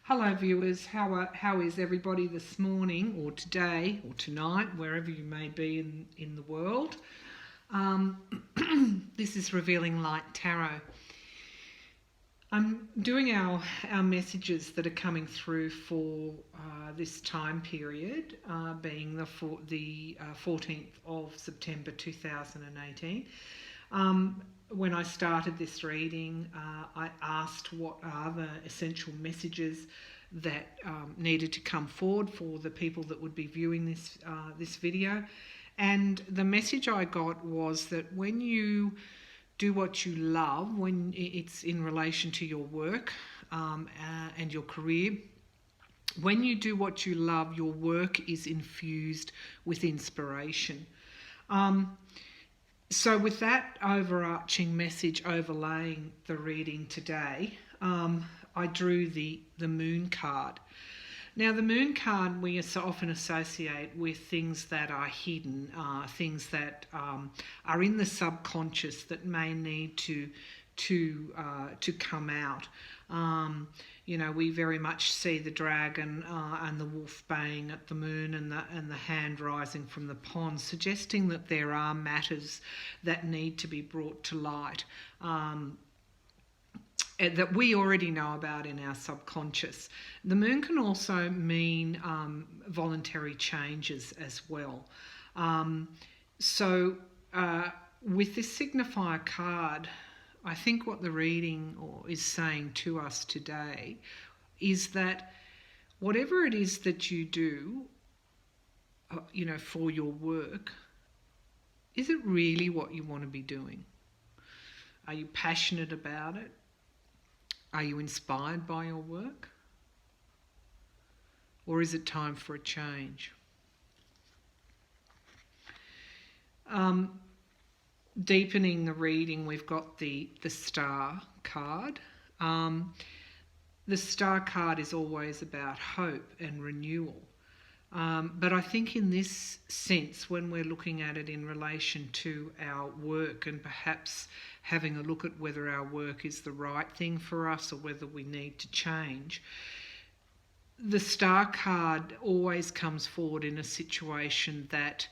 Hello viewers, how is everybody this morning or today or tonight, wherever you may be in the world? This is Revealing Light Tarot. I'm doing our messages that are coming through for this time period, being the 14th of September 2018. When I started this reading, I asked what are the essential messages that needed to come forward for the people that would be viewing this video. And the message I got was that when you do what you love, when it's in relation to your work and your career, when you do what you love, your work is infused with inspiration. So with that overarching message overlaying the reading today, I drew the Moon card. Now, the Moon card we so often associate with things that are hidden, things that are in the subconscious that may need to come out. We very much see the dragon and the wolf baying at the moon and the hand rising from the pond, suggesting that there are matters that need to be brought to light. That we already know about in our subconscious. The moon can also mean voluntary changes as well. With this signifier card, I think what the reading is saying to us today is that whatever it is that you do, for your work, is it really what you want to be doing? Are you passionate about it? Are you inspired by your work? Or is it time for a change? Deepening the reading, we've got the Star card. The Star card is always about hope and renewal. But I think in this sense, when we're looking at it in relation to our work and perhaps having a look at whether our work is the right thing for us or whether we need to change, the Star card always comes forward in a situation that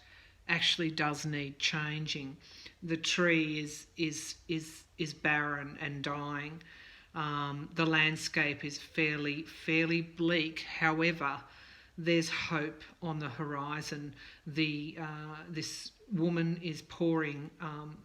actually does need changing. The tree is barren and dying. The landscape is fairly bleak. However, there's hope on the horizon. This woman is pouring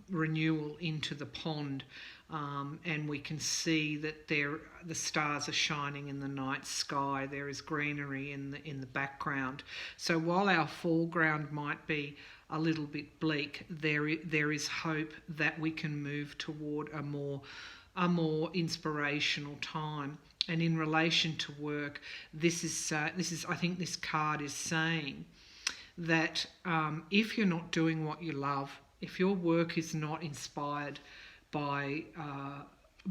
renewal into the pond, and we can see that the stars are shining in the night sky. There is greenery in the background. So while our foreground might be a little bit bleak, there is hope that we can move toward a more inspirational time. And in relation to work, this is I think this card is saying that if you're not doing what you love, if your work is not inspired by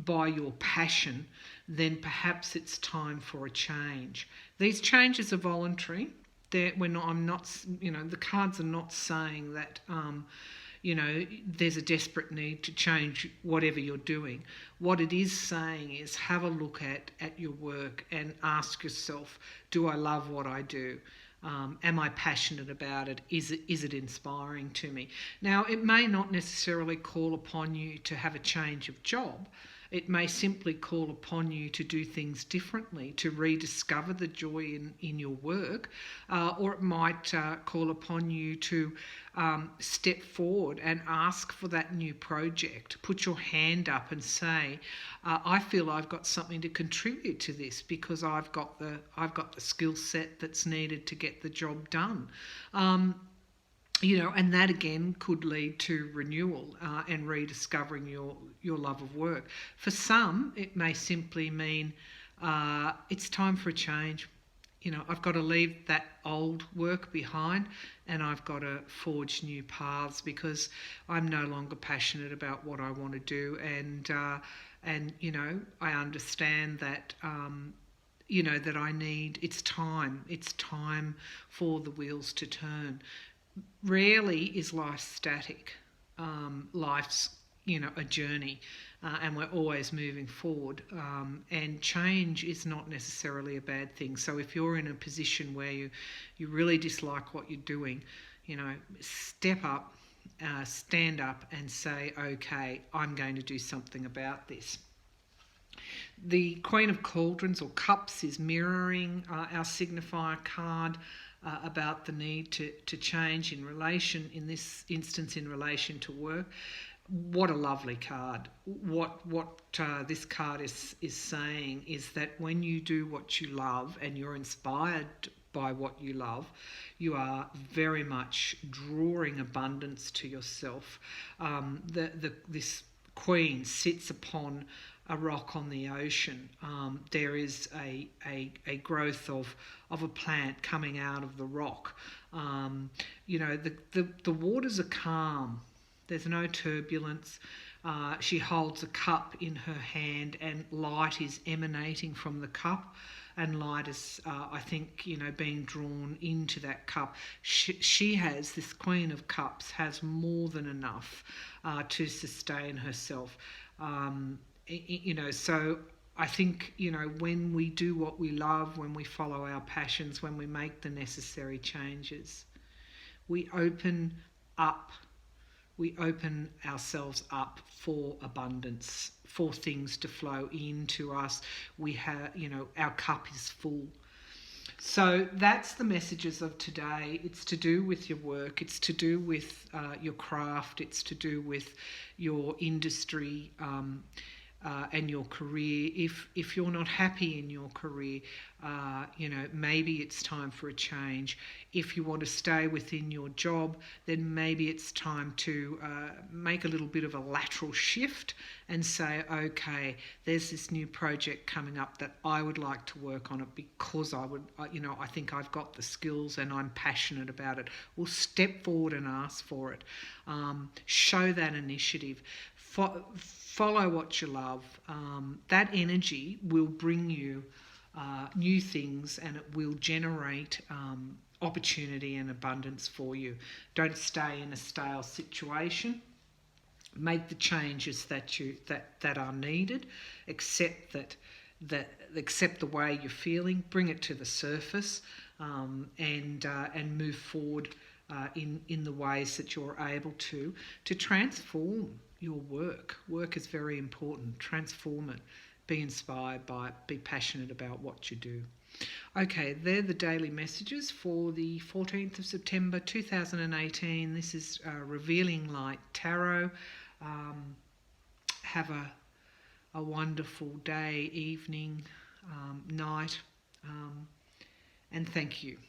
your passion, then perhaps it's time for a change. These changes are voluntary. The cards are not saying that there's a desperate need to change whatever you're doing. What it is saying is have a look at your work and ask yourself, do I love what I do? Am I passionate about it? Is it inspiring to me? Now, it may not necessarily call upon you to have a change of job. It may simply call upon you to do things differently, to rediscover the joy in your work, or it might call upon you to step forward and ask for that new project. Put your hand up and say, I feel I've got something to contribute to this because I've got the skill set that's needed to get the job done. And that again could lead to renewal and rediscovering your love of work. For some, it may simply mean it's time for a change. I've got to leave that old work behind and I've got to forge new paths because I'm no longer passionate about what I want to do. And I understand that, that it's time for the wheels to turn. Rarely is life static. Life's, a journey. and we're always moving forward. And change is not necessarily a bad thing. So if you're in a position where you really dislike what you're doing, step up, stand up and say, okay, I'm going to do something about this. The Queen of Cauldrons or Cups is mirroring our signifier card about the need to change in this instance, in relation to work. What a lovely card. What this card is saying is that when you do what you love and you're inspired by what you love, you are very much drawing abundance to yourself. This Queen sits upon a rock on the ocean. There is a growth of a plant coming out of the rock. The waters are calm. There's no turbulence. She holds a cup in her hand and light is emanating from the cup, and light is, I think, being drawn into that cup. She has, this Queen of Cups, has more than enough to sustain herself. So I think, when we do what we love, when we follow our passions, when we make the necessary changes, we open ourselves up for abundance, for things to flow into us. We have, our cup is full. So that's the messages of today. It's to do with your work. It's to do with your craft. It's to do with your industry and your career. If you're not happy in your career, maybe it's time for a change. If you want to stay within your job, then maybe it's time to make a little bit of a lateral shift and say, okay, there's this new project coming up that I would like to work on it because I think I've got the skills and I'm passionate about it. Well, step forward and ask for it. Show that initiative. Follow what you love. That energy will bring you new things, and it will generate opportunity and abundance for you. Don't stay in a stale situation. Make the changes that are needed. Accept accept the way you're feeling. Bring it to the surface, and move forward in the ways that you're able to transform your work. Work is very important. Transform it. Be inspired by it. Be passionate about what you do. Okay, they're the daily messages for the 14th of September 2018. This is Revealing Light Tarot. Have a wonderful day, evening, night, and thank you.